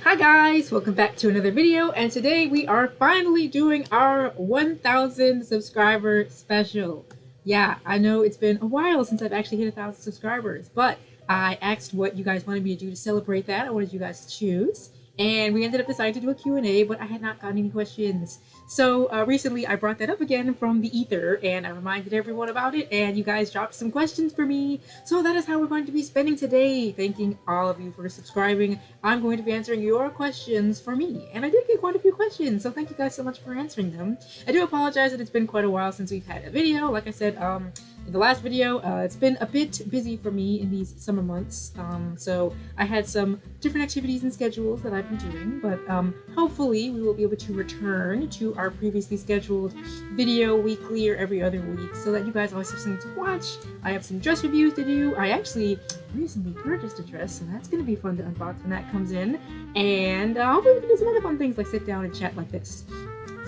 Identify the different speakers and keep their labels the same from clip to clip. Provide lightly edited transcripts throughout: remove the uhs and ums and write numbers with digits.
Speaker 1: Hi guys, welcome back to another video, and today we are finally doing our 1000 subscriber special. Yeah, I know it's been a while since I've actually hit 1000 subscribers, but I asked what you guys wanted me to do to celebrate that. I wanted you guys to choose, and we ended up deciding to do a Q&A, but I had not gotten any questions. So recently I brought that up again from the ether, and I reminded everyone about it, and you guys dropped some questions for me. So that is how we're going to be spending today. Thanking all of you for subscribing. I'm going to be answering your questions for me, and I did get quite a few questions, so thank you guys so much for answering them. I do apologize that it's been quite a while since we've had a video. Like I said, in the last video, it's been a bit busy for me in these summer months, so I had some different activities and schedules that I've been doing, but hopefully we will be able to return to our previously scheduled video weekly or every other week so that you guys always have something to watch. I have some dress reviews to do. I actually recently purchased a dress, so that's going to be fun to unbox when that comes in, and hopefully we can do some other fun things like sit down and chat like this.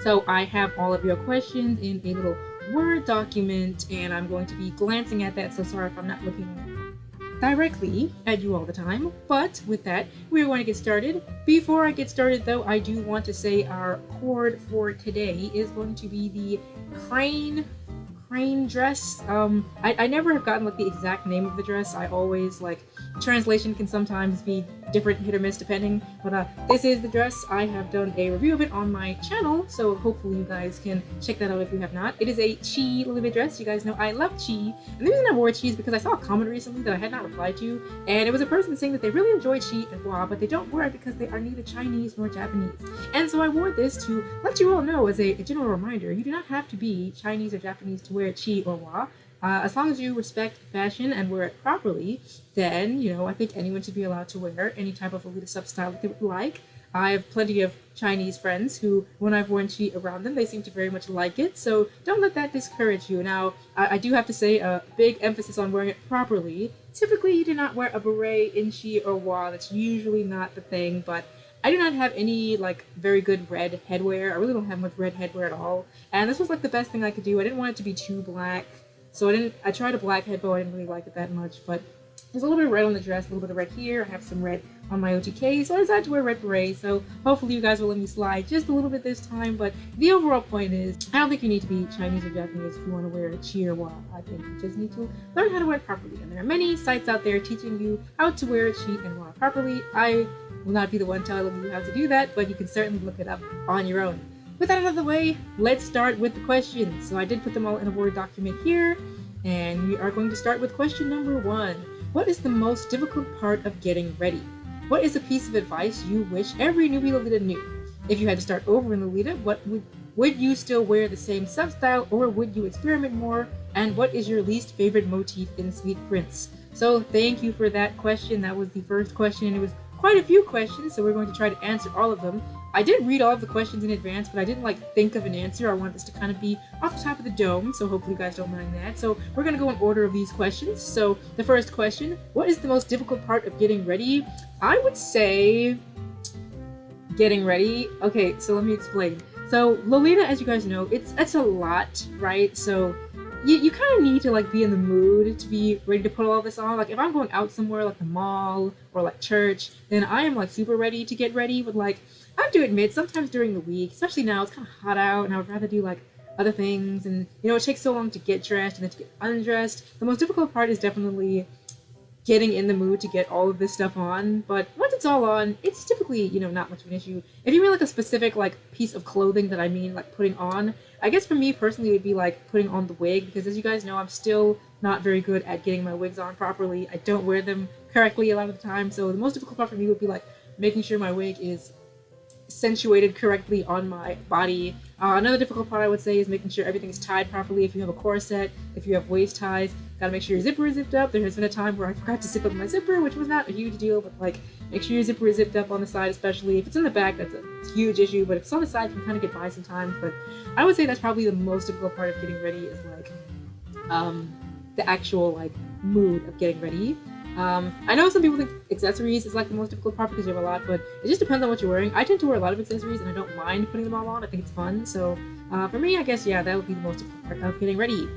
Speaker 1: So I have all of your questions in a little Word document, and I'm going to be glancing at that, so sorry if I'm not looking directly at you all the time. But with that, we're going to get started. Before I get started though, I do want to say our Coord for today is going to be the crane dress. I never have gotten like the exact name of the dress. I always translation can sometimes be different, hit or miss depending, but this is the dress. I have done a review of it on my channel, so hopefully you guys can check that out if you have not. It is a Chi Lolita dress. You guys know I love Chi, and the reason I wore Chi is because I saw a comment recently that I had not replied to, and it was a person saying that they really enjoy Chi and Hua, but they don't wear it because they are neither Chinese nor Japanese. And so I wore this to let you all know, as a general reminder, you do not have to be Chinese or Japanese to wear Chi or Hua. As long as you respect fashion and wear it properly, then, I think anyone should be allowed to wear any type of Lolita sub-style that they would like. I have plenty of Chinese friends who, when I've worn Chi around them, they seem to very much like it, so don't let that discourage you. Now, I do have to say a big emphasis on wearing it properly. Typically, you do not wear a beret in Chi or Hua. That's usually not the thing, but I do not have any very good red headwear. I really don't have much red headwear at all, and this was the best thing I could do. I didn't want it to be too black. So I tried a black head bow. I didn't really like it that much, but there's a little bit of red on the dress, a little bit of red here. I have some red on my OTK, so I decided to wear red beret. So hopefully you guys will let me slide just a little bit this time, but the overall point is, I don't think you need to be Chinese or Japanese if you want to wear a Chi or Hua. I think you just need to learn how to wear it properly, and there are many sites out there teaching you how to wear a Chi and Hua properly. I will not be the one telling you how to do that, but you can certainly look it up on your own. With that out of the way, let's start with the questions. So I did put them all in a Word document here. And we are going to start with question number 1. What is the most difficult part of getting ready? What is a piece of advice you wish every newbie Lolita knew? If you had to start over in Lolita, would you still wear the same sub-style, or would you experiment more? And what is your least favorite motif in Sweet Prince? So thank you for that question. That was the first question, and it was quite a few questions, so we're going to try to answer all of them. I did read all of the questions in advance, but I didn't think of an answer. I want this to kind of be off the top of the dome, so hopefully you guys don't mind that. So we're going to go in order of these questions. So the first question, what is the most difficult part of getting ready? I would say getting ready. Okay, so let me explain. So Lolita, as you guys know, it's a lot, right? So you kind of need to be in the mood to be ready to put all this on. If I'm going out somewhere like the mall or church, then I am super ready to get ready. But I have to admit, sometimes during the week, especially now, it's kind of hot out, and I would rather do other things, and it takes so long to get dressed and then to get undressed. The most difficult part is definitely getting in the mood to get all of this stuff on, but once it's all on, it's typically, not much of an issue. If you mean a specific piece of clothing that I mean putting on, I guess for me personally it would be putting on the wig, because as you guys know, I'm still not very good at getting my wigs on properly. I don't wear them correctly a lot of the time, so the most difficult part for me would be making sure my wig is accentuated correctly on my body. Another difficult part I would say is making sure everything is tied properly. If you have a corset, if you have waist ties, gotta make sure your zipper is zipped up. There has been a time where I forgot to zip up my zipper, which was not a huge deal, but make sure your zipper is zipped up on the side, especially if it's in the back. That's a huge issue, but if it's on the side, you can kind of get by sometimes. But I would say that's probably the most difficult part of getting ready is the actual mood of getting ready. I know some people think accessories is the most difficult part because you have a lot, but it just depends on what you're wearing. I tend to wear a lot of accessories and I don't mind putting them all on. I think it's fun. So for me, I guess, yeah, that would be the most difficult part of getting ready.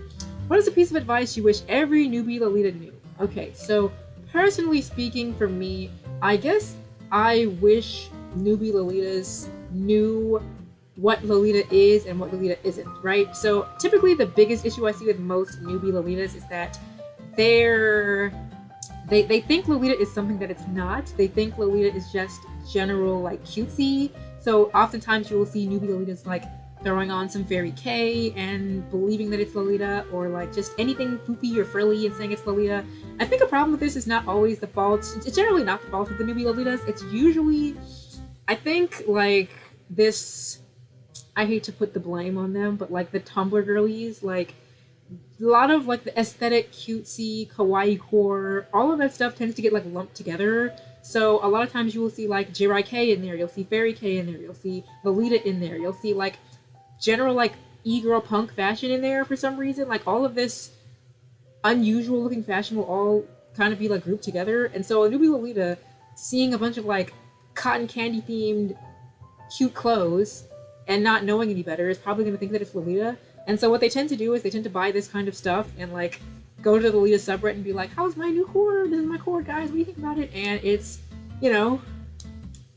Speaker 1: What is a piece of advice you wish every newbie Lolita knew? Okay, so personally speaking, for me, I guess I wish newbie Lolitas knew what Lolita is and what Lolita isn't, right? So typically the biggest issue I see with most newbie Lolitas is that they think Lolita is something that it's not. They think Lolita is just general like cutesy. So oftentimes you will see newbie Lolitas like throwing on some fairy K and believing that it's Lolita, or like just anything poopy or frilly and saying it's Lolita. I think a problem with this is not always the fault. It's generally not the fault of the newbie Lolitas. It's usually, I think, like this, I hate to put the blame on them, but like the Tumblr girlies, like a lot of like the aesthetic, cutesy, kawaii core, all of that stuff tends to get like lumped together. So a lot of times you will see like Jirai K in there, you'll see Fairy K in there, you'll see Lolita in there, you'll see like general like e-girl punk fashion in there for some reason. Like all of this unusual looking fashion will all kind of be like grouped together. And so a newbie Lolita seeing a bunch of like cotton candy themed cute clothes and not knowing any better is probably going to think that it's Lolita. And so what they tend to do is they tend to buy this kind of stuff and like go to the Lolita subreddit and be like, how's my new Coord? This is my Coord, guys. What do you think about it? And it's, you know,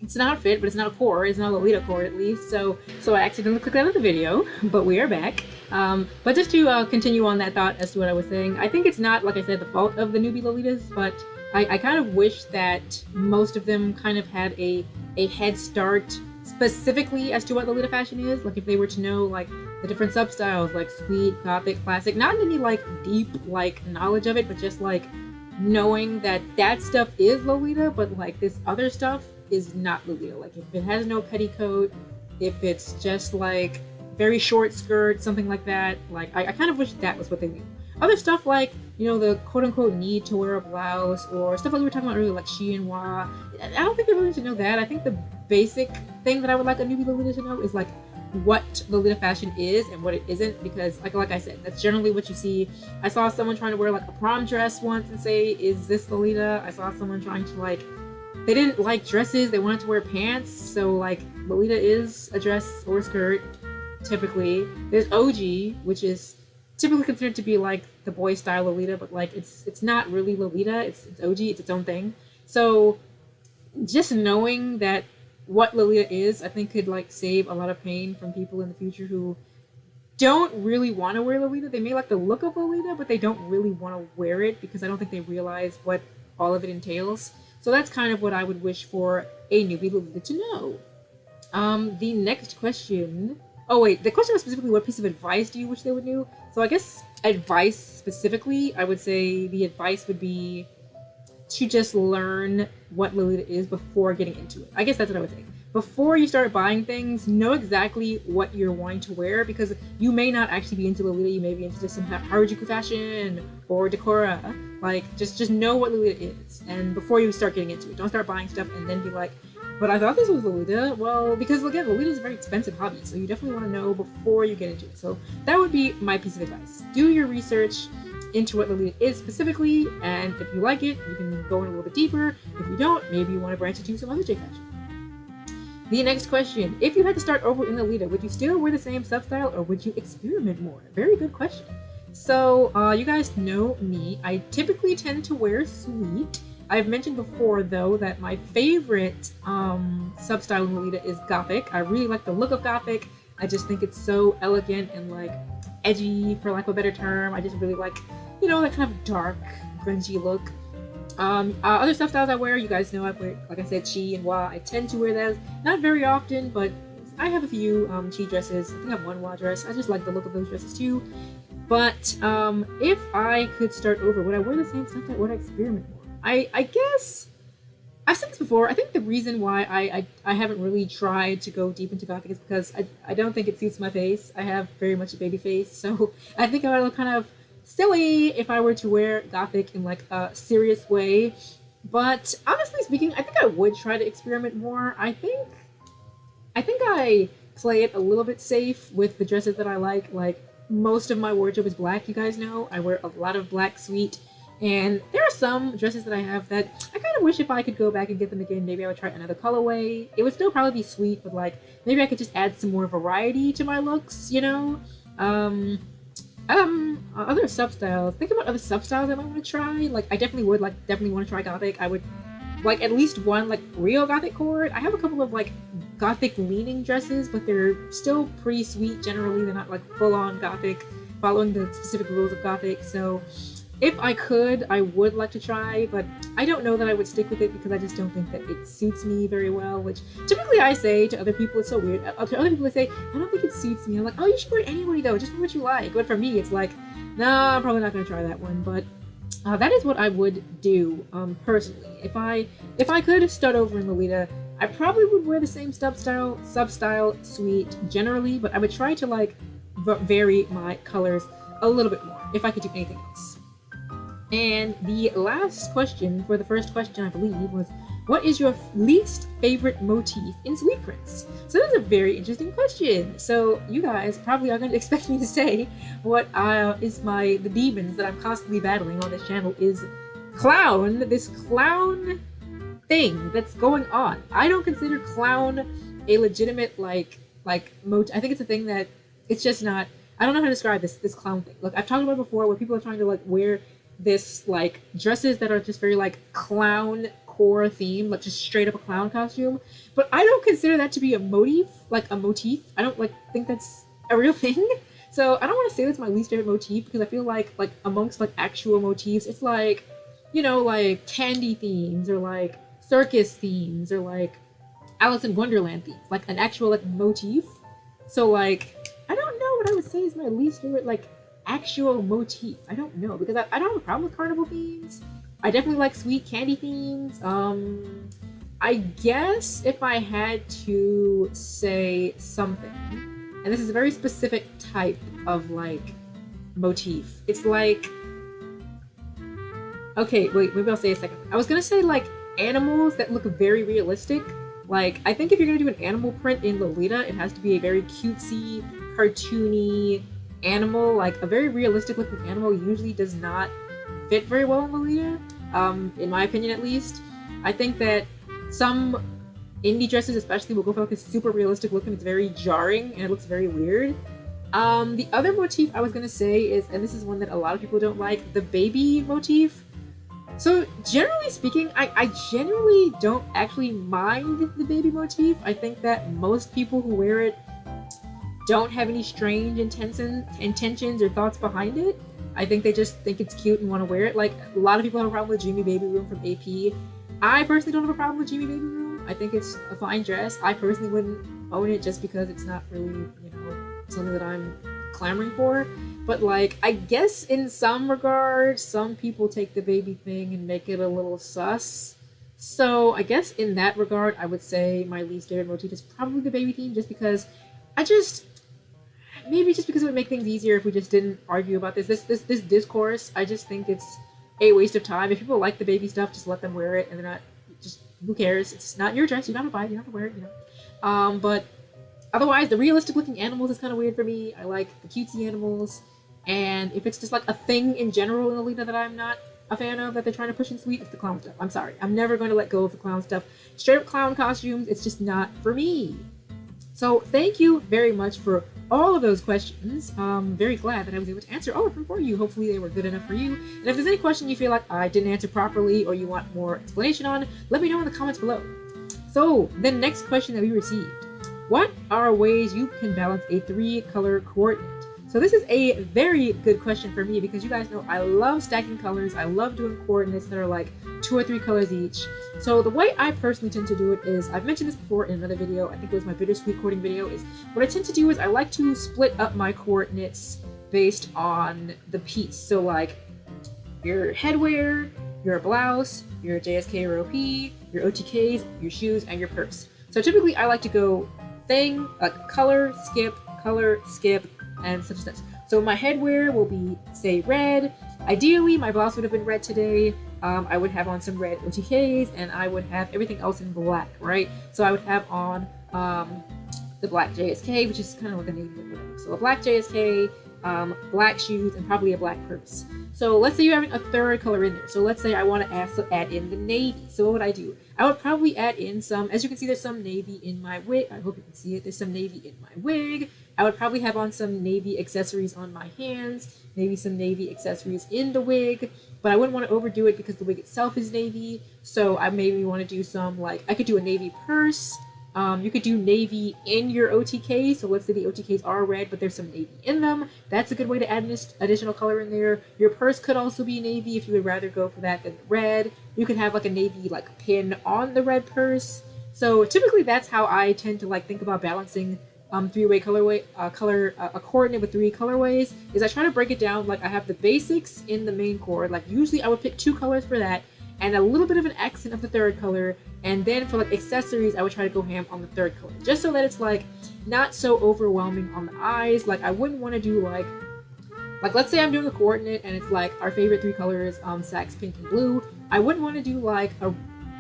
Speaker 1: it's an outfit, but it's not a Coord. It's not a Lolita Coord, at least. So I accidentally clicked out of the video, but we are back. But just to continue on that thought as to what I was saying, I think it's not, like I said, the fault of the newbie Lolitas, but I kind of wish that most of them kind of had a head start specifically as to what Lolita fashion is. Like if they were to know like the different substyles, like sweet, gothic, classic, not any like deep like knowledge of it, but just like knowing that that stuff is Lolita, but like this other stuff is not Lolita. Like if it has no petticoat, if it's just like very short skirt, something like that, like I kind of wish that was what they knew. Other stuff like, you know, the quote-unquote need to wear a blouse, or stuff like we were talking about earlier, like chinois. I don't think they really need to know that. I think the basic thing that I would like a newbie Lolita to know is like what Lolita fashion is and what it isn't, because like I said, that's generally what you see. I saw someone trying to wear like a prom dress once and say, is this Lolita? I saw someone trying to like, they didn't like dresses, they wanted to wear pants, so like Lolita is a dress or a skirt, typically. There's OG, which is typically considered to be like the boy style Lolita, but like it's not really Lolita, it's OG, it's its own thing. So just knowing that what Lolita is, I think could like save a lot of pain from people in the future who don't really want to wear Lolita. They may like the look of Lolita, but they don't really want to wear it because I don't think they realize what all of it entails. So that's kind of what I would wish for a newbie Lolita to know. The next question. Oh wait, the question was specifically what piece of advice do you wish they would know? So I guess advice specifically, I would say the advice would be to just learn what Lolita is before getting into it. I guess that's what I would say. Before you start buying things, know exactly what you're wanting to wear, because you may not actually be into Lolita. You may be into just some Harajuku fashion or Decora. Like, just know what Lolita is, and before you start getting into it, don't start buying stuff and then be like, but I thought this was Lolita. Well, because again, Lolita is a very expensive hobby, so you definitely want to know before you get into it. So that would be my piece of advice. Do your research into what Lolita is specifically, and if you like it, you can go in a little bit deeper. If you don't, maybe you want to branch into some other J fashion. The next question. If you had to start over in Lolita, would you still wear the same substyle, or would you experiment more? Very good question. So, you guys know me. I typically tend to wear sweet. I've mentioned before, though, that my favorite substyle in Lolita is Gothic. I really like the look of Gothic. I just think it's so elegant and, like, edgy, for lack of a better term. I just really like, you know, that kind of dark, grungy look. Other substyles I wear, you guys know I wear, like I said, chi and wa. I tend to wear those. Not very often, but I have a few chi dresses. I think I have one wa dress. I just like the look of those dresses, too. But if I could start over, would I wear the same substyle, or would I experiment more? I guess I've said this before. I think the reason why I haven't really tried to go deep into Gothic is because I don't think it suits my face. I have very much a baby face, so I think I would look kind of silly if I were to wear Gothic in like a serious way. But honestly speaking, I think I would try to experiment more. I think I play it a little bit safe with the dresses that I like. Like, most of my wardrobe is black, you guys know. I wear a lot of black sweet. And there are some dresses that I have that I kind of wish if I could go back and get them again, maybe I would try another colorway. It would still probably be sweet, but like, maybe I could just add some more variety to my looks, you know? Other substyles. Think about other substyles I might want to try. Like, I definitely would, like, definitely want to try Gothic. I would like at least one like real gothic Coord. I have a couple of like gothic leaning dresses, but they're still pretty sweet generally. They're not like full on gothic, following the specific rules of gothic. So if I could, I would like to try, but I don't know that I would stick with it because I just don't think that it suits me very well, which typically I say to other people. It's so weird. To other people I say, I don't think it suits me. I'm like, oh, you should wear it anyway though, just wear what you like. But for me, it's like, nah, I'm probably not gonna try that one. But that is what I would do personally. If I could start over in Lolita, I probably would wear the same sub-style suite generally, but I would try to like vary my colors a little bit more if I could do anything else. And the last question for the first question, I believe, was what is your least favorite motif in sweet prints? So that's a very interesting question. So you guys probably are going to expect me to say what is the demons that I'm constantly battling on this channel is this clown thing that's going on. I don't consider clown a legitimate motif. I think it's a thing that it's just not. I don't know how to describe this clown thing. Look, I've talked about it before where people are trying to like wear this like dresses that are just very like clown core theme, like just straight up a clown costume. But I don't consider that to be a motif, like a motif. I don't like think that's a real thing. So I don't want to say that's my least favorite motif because I feel like amongst like actual motifs, it's like, you know, like candy themes or like circus themes or like Alice in Wonderland themes, like an actual like motif. So like I don't know what I would say is my least favorite like actual motif. I don't know because I don't have a problem with carnival themes. I definitely like sweet candy themes. I guess if I had to say something, and this is a very specific type of like motif. It's like, okay, wait, maybe I'll say a second. I was gonna say like animals that look very realistic. Like, I think if you're gonna do an animal print in Lolita, it has to be a very cutesy, cartoony animal. Like a very realistic looking animal usually does not fit very well in Lolita, in my opinion at least. I think that some indie dresses especially will go for like a super realistic look and it's very jarring and it looks very weird. The other motif I was gonna say is, and this is one that a lot of people don't like, the baby motif. So generally speaking, I generally don't actually mind the baby motif. I think that most people who wear it don't have any strange intentions or thoughts behind it. I think they just think it's cute and want to wear it. Like, a lot of people have a problem with Dreamy Baby Room from AP. I personally don't have a problem with Dreamy Baby Room. I think it's a fine dress. I personally wouldn't own it just because it's not really, you know, something that I'm clamoring for. But like, I guess in some regards, some people take the baby thing and make it a little sus. So I guess in that regard, I would say my least favorite motif is probably the baby theme, just because maybe just because it would make things easier if we just didn't argue about this discourse. I just think it's a waste of time. If people like the baby stuff, just let them wear it, and they're not, just, who cares? It's not your dress, you don't have to buy it, you don't have to wear it, you know. But otherwise, the realistic looking animals is kind of weird for me. I like the cutesy animals, and if it's just like a thing in general in Lolita that I'm not a fan of, that they're trying to push in sweet, it's the clown stuff. I'm sorry, I'm never going to let go of the clown stuff. Straight up clown costumes, it's just not for me. So thank you very much for all of those questions. I'm very glad that I was able to answer all of them for you. Hopefully they were good enough for you. And if there's any question you feel like I didn't answer properly or you want more explanation on, let me know in the comments below. So the next question that we received: what are ways you can balance a 3-color coordinate? So this is a very good question for me because you guys know I love stacking colors. I love doing coordinates that are like 2 or 3 colors each. So the way I personally tend to do it is, I've mentioned this before in another video, I think it was my bittersweet cording video, is what I tend to do is I like to split up my coordinates based on the piece. So like your headwear, your blouse, your JSK or OP, your OTKs, your shoes, and your purse. So typically I like to go thing, color, skip, and such and such. So my headwear will be, say, red. Ideally, my blouse would have been red today. I would have on some red OTKs, and I would have everything else in black, right? So I would have on the black JSK, which is kind of like a navy blue. So a black JSK, black shoes, and probably a black purse. So let's say you're having a third color in there. So let's say I want to add in the navy. So what would I do? I would probably add in some, as you can see, there's some navy in my wig. I hope you can see it. There's some navy in my wig. I would probably have on some navy accessories on my hands, maybe some navy accessories in the wig, but I wouldn't want to overdo it because the wig itself is navy. So I maybe want to do some, like, I could do a navy purse. You could do navy in your OTK, so let's say the OTKs are red, but there's some navy in them. That's a good way to add additional color in there. Your purse could also be navy if you would rather go for that than red. You can have like a navy like pin on the red purse. So typically that's how I tend to like think about balancing three-way colorway, a coordinate with 3 colorways, is I try to break it down. Like I have the basics in the main chord, like usually I would pick 2 colors for that, and a little bit of an accent of the third color, and then for like accessories I would try to go ham on the third color, just so that it's like not so overwhelming on the eyes. Like I wouldn't want to do like let's say I'm doing a coordinate and it's like our favorite 3 colors, sax, pink, and blue. I wouldn't want to do like a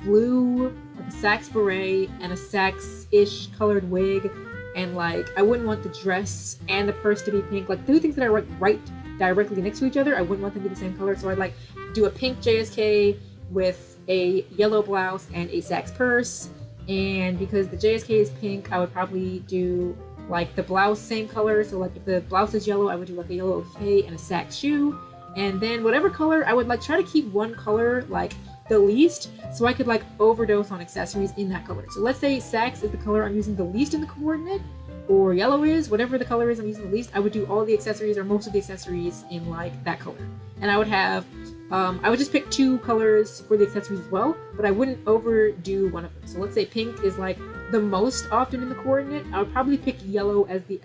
Speaker 1: blue, like a sax beret and a sax-ish colored wig, and like I wouldn't want the dress and the purse to be pink. Like 2 things that are right directly next to each other, I wouldn't want them to be the same color. So I'd like do a pink JSK with a yellow blouse and a sax purse, and because the JSK is pink, I would probably do like the blouse same color. So like if the blouse is yellow, I would do like a yellow OTK and a sax shoe, and then whatever color, I would like try to keep one color like the least, so I could like overdose on accessories in that color. So let's say sax is the color I'm using the least in the coordinate, or yellow is, whatever the color is I'm using the least, I would do all the accessories or most of the accessories in like that color. And I would have I would just pick 2 colors for the accessories as well, but I wouldn't overdo one of them. So let's say pink is like the most often in the coordinate. I would probably pick yellow as the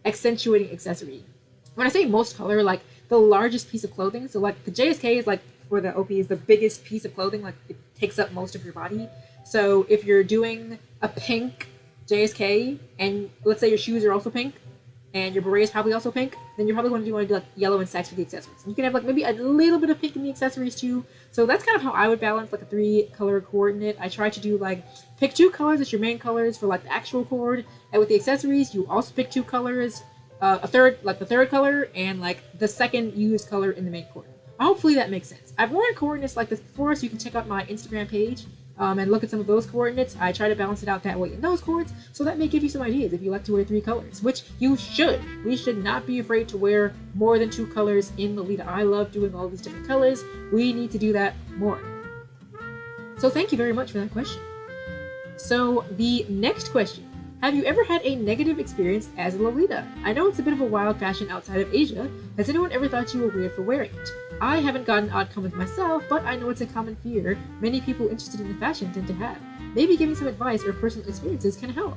Speaker 1: accentuating accessory. When I say most color, like the largest piece of clothing, so like the JSK is like, for the OP, is the biggest piece of clothing, like it takes up most of your body. So if you're doing a pink JSK and let's say your shoes are also pink, and your beret is probably also pink, then you're probably going to want to do like yellow and sax for the accessories. And you can have like maybe a little bit of pink in the accessories too. So that's kind of how I would balance like a 3-color coordinate. I try to do like pick 2 colors as your main colors for like the actual chord, and with the accessories you also pick 2 colors, the third color and like the second used color in the main chord. Hopefully that makes sense. I've worn coordinates like this before, so you can check out my Instagram page and look at some of those coordinates. I try to balance it out that way in those chords, so that may give you some ideas if you like to wear 3 colors, which you should. We should not be afraid to wear more than 2 colors in Lolita. I love doing all these different colors. We need to do that more. So thank you very much for that question. So the next question. Have you ever had a negative experience as a Lolita? I know it's a bit of a wild fashion outside of Asia. Has anyone ever thought you were weird for wearing it? I haven't gotten odd comments myself, but I know it's a common fear many people interested in the fashion tend to have. Maybe giving some advice or personal experiences can help.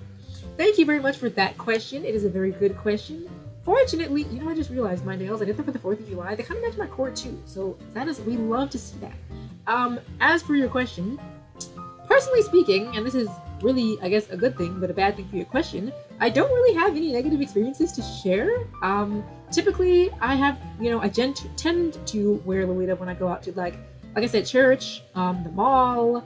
Speaker 1: Thank you very much for that question. It is a very good question. Fortunately, you know, I just realized my nails, I did them for the 4th of July. They kind of match my cord too, so that is, we love to see that. As for your question, personally speaking, and this is really, I guess, a good thing, but a bad thing for your question, I don't really have any negative experiences to share. Typically, I have, you know, I tend to wear Lolita when I go out to, like I said, church, the mall,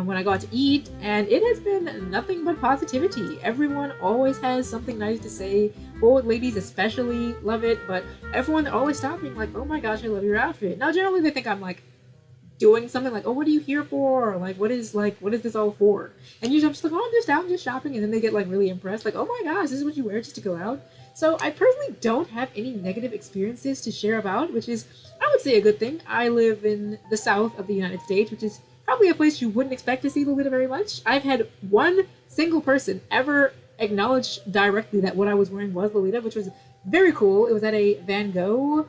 Speaker 1: when I go out to eat, and it has been nothing but positivity. Everyone always has something nice to say. Old ladies especially love it, but everyone always stopping like, oh my gosh, I love your outfit. Now, generally, they think I'm like doing something like, oh, what are you here for? Or, like, what is this all for? And usually I'm just like, oh, I'm just out, I'm just shopping. And then they get like really impressed, like, oh my gosh, this is what you wear just to go out. So I personally don't have any negative experiences to share about, which is, I would say, a good thing. I live in the south of the United States, which is probably a place you wouldn't expect to see Lolita very much. I've had one single person ever acknowledge directly that what I was wearing was Lolita, which was very cool. It was at a Van Gogh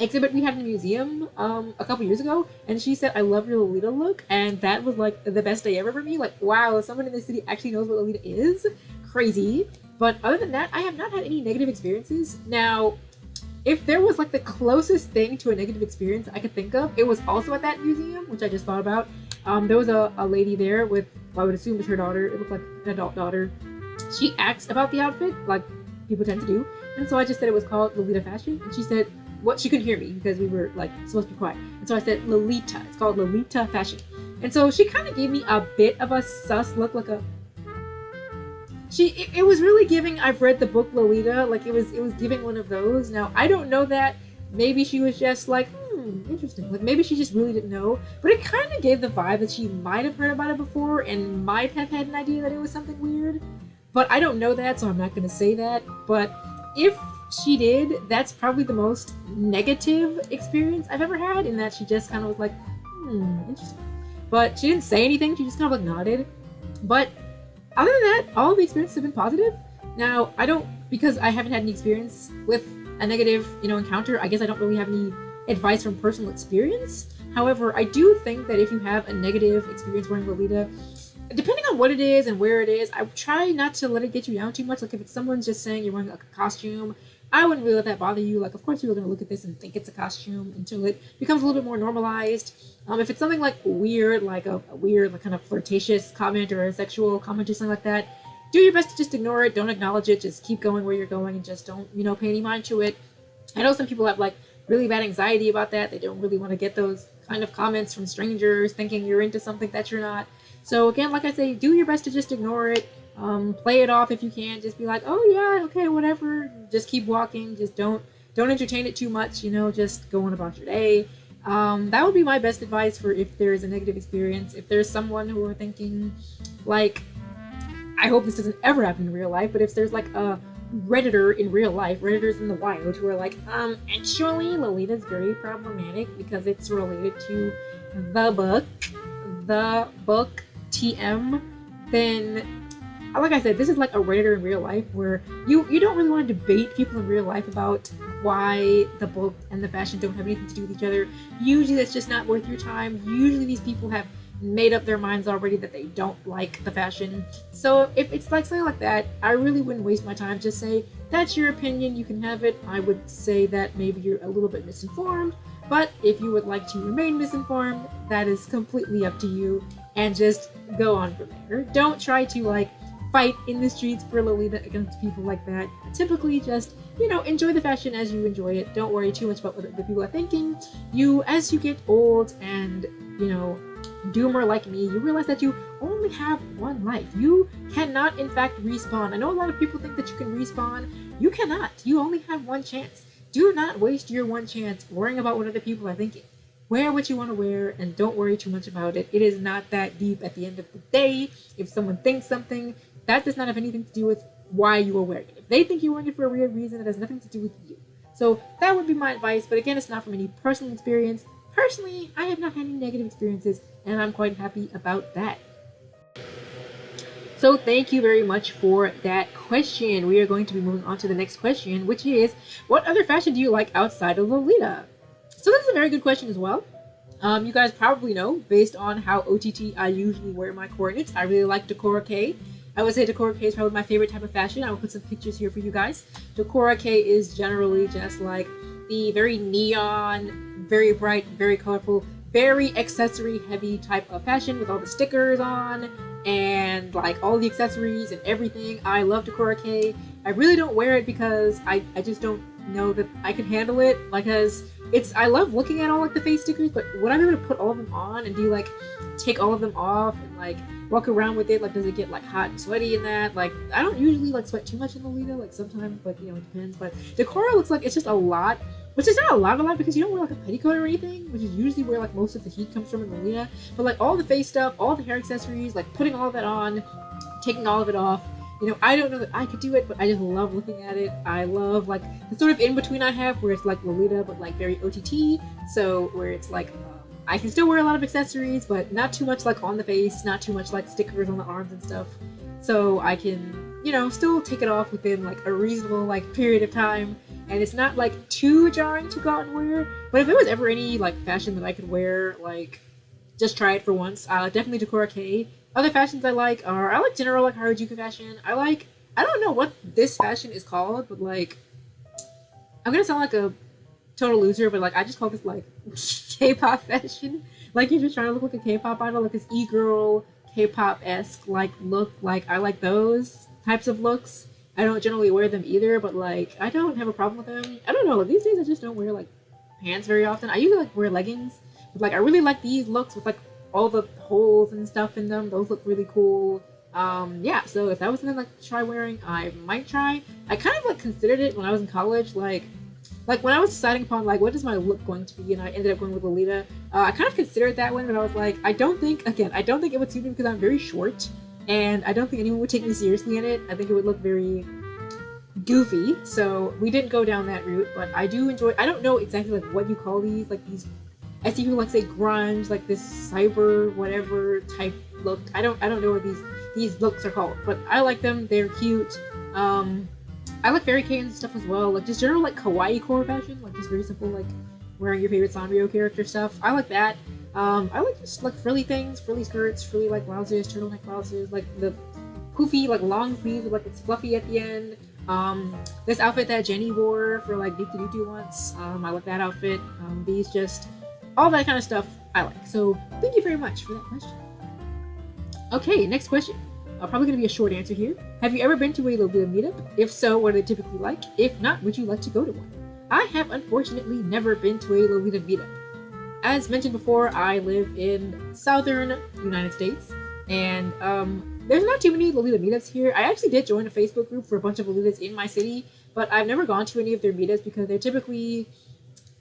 Speaker 1: exhibit we had in the museum a couple years ago, and she said, I love your Lolita look, and that was like the best day ever for me. Like, wow, someone in the city actually knows what Lolita is. Crazy. But other than that, I have not had any negative experiences. Now, if there was like the closest thing to a negative experience I could think of, it was also at that museum, which I just thought about. There was a lady there with, I would assume is her daughter. It looked like an adult daughter. She asked about the outfit, like people tend to do. And so I just said it was called Lolita fashion. And she said, what? She couldn't hear me because we were like supposed to be quiet. And so I said Lolita. It's called Lolita fashion. And so she kind of gave me a bit of a sus look, like a, it was really giving I've read the book Lolita, like it was giving one of those. Now I don't know that. Maybe she was just like, interesting. Like maybe she just really didn't know. But it kind of gave the vibe that she might have heard about it before and might have had an idea that it was something weird. But I don't know that, so I'm not gonna say that. But if she did, that's probably the most negative experience I've ever had, in that she just kind of was like, interesting. But she didn't say anything, she just kind of like nodded. But other than that, all of the experiences have been positive. Now, I don't, because I haven't had any experience with a negative, encounter, I guess I don't really have any advice from personal experience. However, I do think that if you have a negative experience wearing Lolita, depending on what it is and where it is, I try not to let it get you down too much. Like if it's someone's just saying you're wearing like a costume, I wouldn't really let that bother you. Like, of course, people are going to look at this and think it's a costume until it becomes a little bit more normalized. If it's something like weird, like a weird, like kind of flirtatious comment or a sexual comment or something like that, do your best to just ignore it. Don't acknowledge it. Just keep going where you're going and just don't, pay any mind to it. I know some people have like really bad anxiety about that. They don't really want to get those kind of comments from strangers thinking you're into something that you're not. So again, like I say, do your best to just ignore it. Play it off if you can. Just be like, oh yeah, okay, whatever. Just keep walking. Just don't entertain it too much. Just go on about your day. That would be my best advice for if there's a negative experience. If there's someone who are thinking, like, I hope this doesn't ever happen in real life, but if there's like a Redditor in real life, Redditors in the wild, who are like, actually, Lolita's very problematic because it's related to the book TM, then like I said, this is like a Redditor in real life where you don't really want to debate people in real life about why the book and the fashion don't have anything to do with each other. Usually that's just not worth your time. Usually these people have made up their minds already that they don't like the fashion. So if it's like something like that, I really wouldn't waste my time. Just say, that's your opinion, you can have it. I would say that maybe you're a little bit misinformed, but if you would like to remain misinformed, that is completely up to you, and just go on from there. Don't try to like fight in the streets for Lolita against people like that. Typically just, enjoy the fashion as you enjoy it. Don't worry too much about what the people are thinking. As you get old and, doomer like me, you realize that you only have one life. You cannot, in fact, respawn. I know a lot of people think that you can respawn. You cannot. You only have one chance. Do not waste your one chance worrying about what other people are thinking. Wear what you want to wear and don't worry too much about it. It is not that deep at the end of the day. If someone thinks something, that does not have anything to do with why you are wearing it. If they think you're wearing it for a weird reason, it has nothing to do with you. So that would be my advice, but again, it's not from any personal experience. Personally, I have not had any negative experiences, and I'm quite happy about that. So thank you very much for that question. We are going to be moving on to the next question, which is, what other fashion do you like outside of Lolita? So this is a very good question as well. You guys probably know, based on how OTT I usually wear my coordinates, I really like Decora K. I would say Decora K is probably my favorite type of fashion. I will put some pictures here for you guys. Decora K is generally just like the very neon, very bright, very colorful, very accessory heavy type of fashion with all the stickers on and like all the accessories and everything. I love Decora K. I really don't wear it because I just don't know that I can handle it, because I love looking at all like the face stickers, but would I be able to put all of them on and do like take all of them off and like walk around with it? Like, does it get like hot and sweaty in that? Like, I don't usually like sweat too much in Lolita, like sometimes, but it depends. But Decora looks like it's just a lot, which is not a lot because you don't wear like a petticoat or anything, which is usually where like most of the heat comes from in Lolita. But like all the face stuff, all the hair accessories, like putting all of that on, taking all of it off, I don't know that I could do it, but I just love looking at it. I love like the sort of in between I have where it's like Lolita but like very OTT, so where it's like I can still wear a lot of accessories, but not too much like on the face, not too much like stickers on the arms and stuff, so I can still take it off within like a reasonable like period of time, and it's not like too jarring to go out and wear. But if there was ever any like fashion that I could wear, like just try it for once, definitely Decora K. Other fashions I like general like Harajuku fashion. I don't know what this fashion is called, but like I'm gonna sound like a total loser, but like I just call this like K-pop fashion. Like you're just trying to look like a K-pop idol, like this e-girl K-pop-esque like look. Like I like those types of looks. I don't generally wear them either, but like I don't have a problem with them. I don't know, like these days I just don't wear like pants very often. I usually like wear leggings, but like I really like these looks with like all the holes and stuff in them. Those look really cool. Yeah, so if that was something like to try wearing, I might try. I kind of like considered it when I was in college, like when I was deciding upon like what is my look going to be, and I ended up going with Lolita. I kind of considered that one, but I was like, I don't think it would suit me because I'm very short, and I don't think anyone would take me seriously in it. I think it would look very goofy, so we didn't go down that route. But I do enjoy. I don't know exactly like what you call these, like these. I see people like say grunge, like this cyber whatever type look. I don't know what these looks are called, but I like them. They're cute. I like fairy canes and stuff as well. Like just general like kawaii core fashion, like just very simple, like wearing your favorite Sanrio character stuff. I like that. I like just like frilly things, frilly skirts, frilly like blouses, turtleneck blouses, like the poofy like long sleeves with like it's fluffy at the end. This outfit that Jenny wore for like DDDD once. I like that outfit. These just all that kind of stuff I like. So thank you very much for that question. Okay, next question. Probably going to be a short answer here. Have you ever been to a Lolita meetup? If so, what are they typically like? If not, would you like to go to one? I have unfortunately never been to a Lolita meetup. As mentioned before, I live in southern United States, and there's not too many Lolita meetups here. I actually did join a Facebook group for a bunch of Lolitas in my city, but I've never gone to any of their meetups because they're typically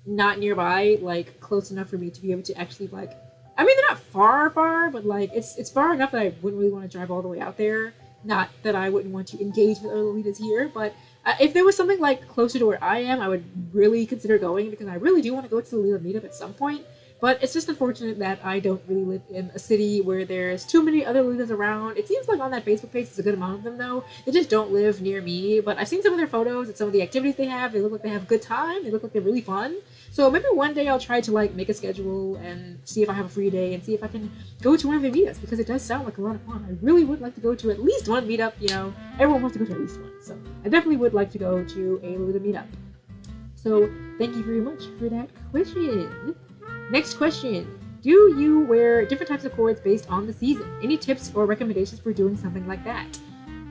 Speaker 1: not nearby, like close enough for me to be able to actually like. I mean, they're not far, but like it's far enough that I wouldn't really want to drive all the way out there. Not that I wouldn't want to engage with other Lolitas here, but if there was something like closer to where I am, I would really consider going because I really do want to go to the Lolita meetup at some point. But it's just unfortunate that I don't really live in a city where there's too many other Lolitas around. It seems like on that Facebook page, there's a good amount of them though. They just don't live near me. But I've seen some of their photos and some of the activities they have. They look like they have a good time. They look like they're really fun. So maybe one day I'll try to like make a schedule and see if I have a free day and see if I can go to one of their meetups because it does sound like a lot of fun. I really would like to go to at least one meetup. You know, everyone wants to go to at least one. So I definitely would like to go to a Lolita meetup. So thank you very much for that question. Next question. Do you wear different types of cords based on the season? Any tips or recommendations for doing something like that?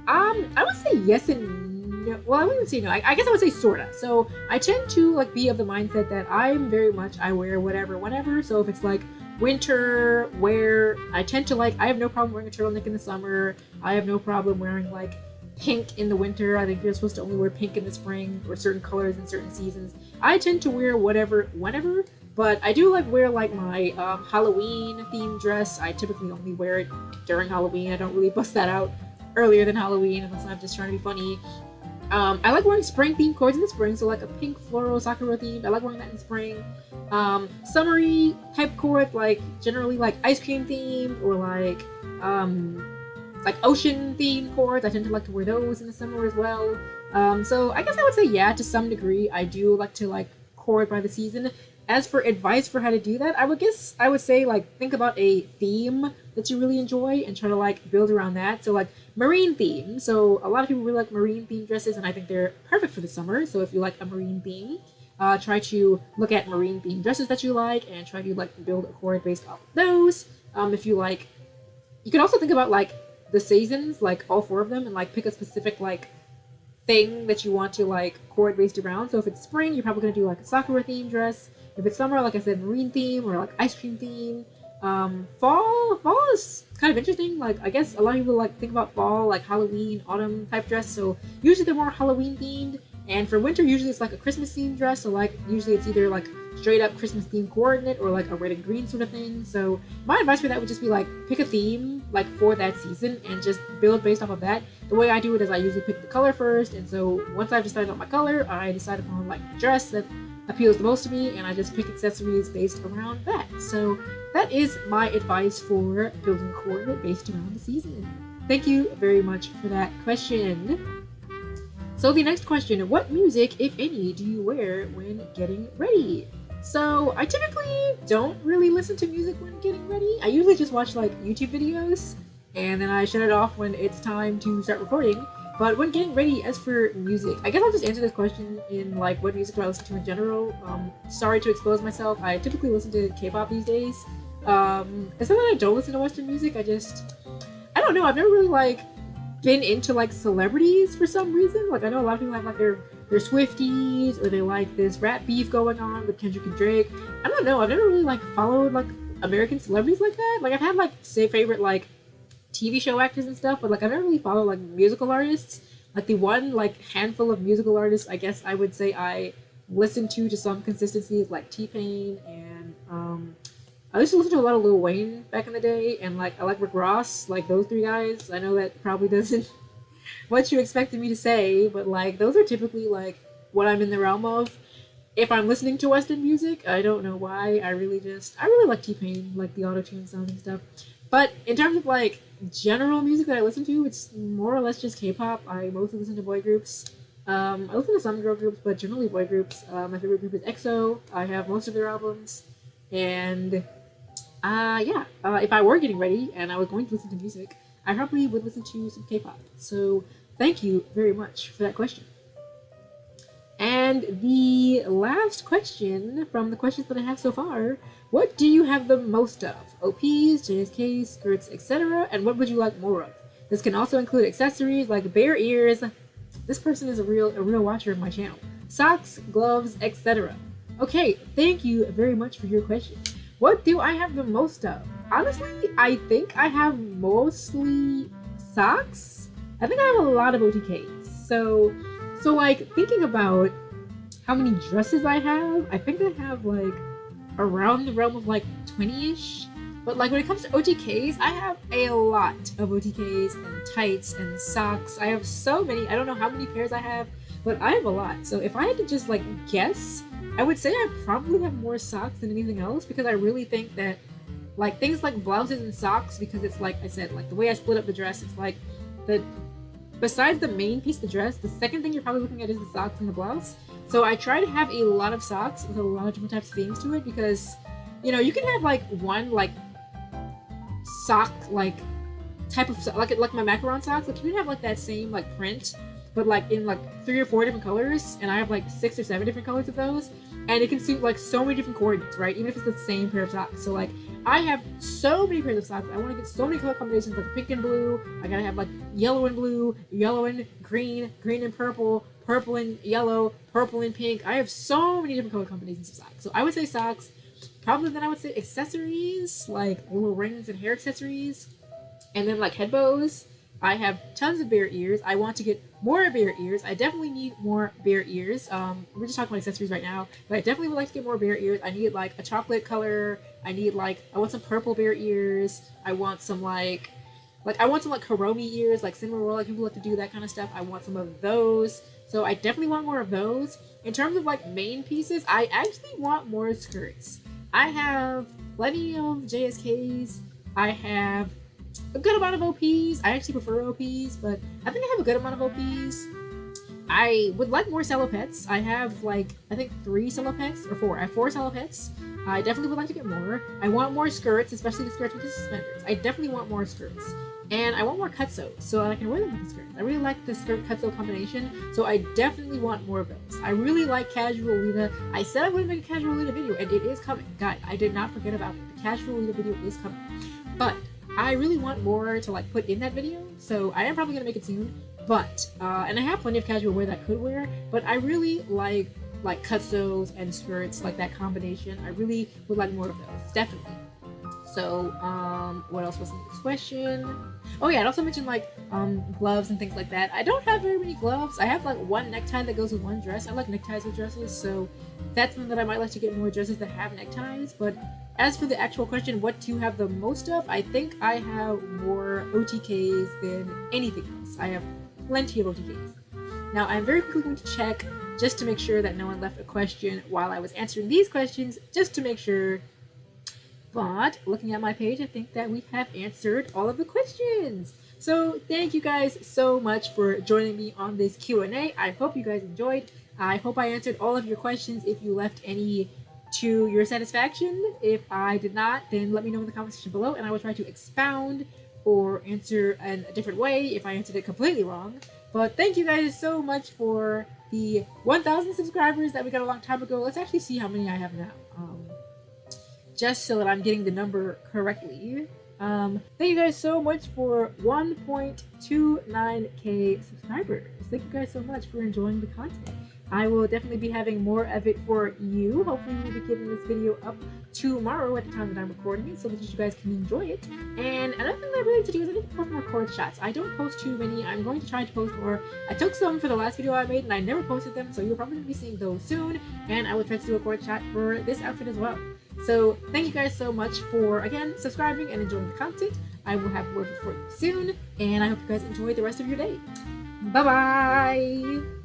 Speaker 1: I would say yes and no. Well, I wouldn't say no. I guess I would say sorta. So I tend to like be of the mindset that I'm very much I wear whatever, whenever. So if it's like winter wear, I tend to like I have no problem wearing a turtleneck in the summer. I have no problem wearing like pink in the winter. I think you're supposed to only wear pink in the spring or certain colors in certain seasons. I tend to wear whatever, whenever. But I do like wear like my Halloween themed dress. I typically only wear it during Halloween. I don't really bust that out earlier than Halloween unless I'm just trying to be funny. I like wearing spring themed cords in the spring, so like a pink floral sakura themed. I like wearing that in spring. Summery type cord, like generally like ice cream themed or like ocean themed cords. I tend to like to wear those in the summer as well. So I guess I would say yeah, to some degree. I do like to like cord by the season. As for advice for how to do that, I would say like think about a theme that you really enjoy and try to like build around that. So like marine theme. So a lot of people really like marine themed dresses and I think they're perfect for the summer. So if you like a marine theme, try to look at marine themed dresses that you like and try to like build a cord based off of those. If you like, you can also think about like the seasons, like all 4 of them, and like pick a specific like thing that you want to like cord based around. So if it's spring, you're probably gonna do like a sakura themed dress. If it's summer, like I said, marine theme or like ice cream theme. Fall is kind of interesting. Like I guess a lot of people like think about fall like Halloween, autumn type dress. So usually they're more Halloween themed. And for winter, usually it's like a Christmas themed dress. So like usually it's either like straight up Christmas themed coordinate or like a red and green sort of thing. So my advice for that would just be like pick a theme like for that season and just build based off of that. The way I do it is I usually pick the color first. And so once I've decided on my color, I decide upon like the dress that appeals the most to me and I just pick accessories based around that. So that is my advice for building a cord based around the season. Thank you very much for that question. So the next question, what music, if any, do you wear when getting ready? So I typically don't really listen to music when getting ready. I usually just watch like YouTube videos and then I shut it off when it's time to start recording. But when getting ready, as for music, I guess I'll just answer this question in like what music do I listen to in general. Sorry to expose myself. I typically listen to K-pop these days. It's not that I don't listen to Western music. I don't know. I've never really like been into like celebrities for some reason. Like I know a lot of people have like their Swifties or they like this rap beef going on with Kendrick and Drake. I don't know. I've never really like followed like American celebrities like that. Like I've had like say favorite like TV show actors and stuff, but like I've never really followed like musical artists. Like the one like handful of musical artists I guess I would say I listen to some consistency is like T-Pain and I used to listen to a lot of Lil Wayne back in the day, and like I like Rick Ross, like those three guys. I know that probably doesn't what you expected me to say, but like those are typically like what I'm in the realm of. If I'm listening to Western music, I don't know why. I really like T-Pain, like the auto-tune sound and stuff. But in terms of like general music that I listen to, it's more or less just K-pop. I mostly listen to boy groups. I listen to some girl groups, but generally boy groups. My favorite group is EXO. I have most of their albums. And if I were getting ready and I was going to listen to music, I probably would listen to some K-pop. So thank you very much for that question. And the last question from the questions that I have so far, what do you have the most of? OPs, JSKs, skirts, etc. And what would you like more of? This can also include accessories like bare ears. This person is a real watcher of my channel. Socks, gloves, etc. Okay, thank you very much for your question. What do I have the most of? Honestly, I think I have mostly socks. I think I have a lot of OTKs. So like thinking about how many dresses I have, I think I have like around the realm of like 20-ish. But like when it comes to OTKs, I have a lot of OTKs and tights and socks. I have so many. I don't know how many pairs I have, but I have a lot. So if I had to just like guess, I would say I probably have more socks than anything else, because I really think that like things like blouses and socks, because it's like I said, like the way I split up the dress, it's like besides the main piece of the dress, the second thing you're probably looking at is the socks and the blouse. So I try to have a lot of socks with a lot of different types of themes to it, because, you know, you can have like one like sock like type of like my macaron socks. Like you can have like that same like print, but like in like 3 or 4 different colors, and I have like 6 or 7 different colors of those, and it can suit like so many different coordinates, right? Even if it's the same pair of socks. So like I have so many pairs of socks. I want to get so many color combinations, like pink and blue. I gotta have like yellow and blue, yellow and green, green and purple, purple and yellow, purple and pink. I have so many different color combinations of socks. So I would say socks. Probably then I would say accessories, like little rings and hair accessories. And then like head bows. I have tons of bare ears. I want to get more bare ears. I definitely need more bare ears. We're just talking about accessories right now, but I definitely would like to get more bare ears. I need like a chocolate color. I want some purple bare ears. I want some like Hiromi ears, like cinnamon roll, like people like to do that kind of stuff. I want some of those. So I definitely want more of those. In terms of like main pieces, I actually want more skirts. I have plenty of JSKs. I have a good amount of OPs. I actually prefer OPs, but I think I have a good amount of OPs. I would like more salopettes. I have like, I think 3 salopettes, or 4. I have 4 salopettes. I definitely would like to get more. I want more skirts, especially the skirts with the suspenders. I definitely want more skirts. And I want more cutsos, so I can wear them with the skirts. I really like the skirt-cutso combination, so I definitely want more of those. I really like casual Lolita. I said I would make a casual Lolita video, and it is coming. Guys, I did not forget about it. The casual Lolita video is coming. But I really want more to like put in that video, so I am probably going to make it soon. But, and I have plenty of casual wear that I could wear, but I really like cutsos and skirts, like that combination. I really would like more of those, definitely. So, what else was the next question? Oh yeah, I'd also mention like gloves and things like that. I don't have very many gloves. I have like 1 necktie that goes with 1 dress. I like neckties with dresses, so that's something that I might like to get more dresses that have neckties. But as for the actual question, what do you have the most of? I think I have more OTKs than anything else. I have plenty of OTKs. Now, I'm very quickly going to check just to make sure that no one left a question while I was answering these questions, just to make sure. But looking at my page, I think that we have answered all of the questions. So thank you guys so much for joining me on this Q&A. I hope you guys enjoyed. I hope I answered all of your questions. If you left any to your satisfaction, if I did not, then let me know in the comment section below, and I will try to expound or answer in a different way if I answered it completely wrong. But thank you guys so much for the 1,000 subscribers that we got a long time ago. Let's actually see how many I have now. Just so that I'm getting the number correctly. Thank you guys so much for 1.29k subscribers. Thank you guys so much for enjoying the content. I will definitely be having more of it for you. Hopefully we'll be getting this video up tomorrow at the time that I'm recording it so that you guys can enjoy it. And another thing that I really need to do is I need to post more Coord shots. I don't post too many. I'm going to try to post more. I took some for the last video I made and I never posted them, so you're probably going to be seeing those soon. And I will try to do a Coord shot for this outfit as well. So thank you guys so much for, again, subscribing and enjoying the content. I will have word for you soon, and I hope you guys enjoy the rest of your day. Bye-bye!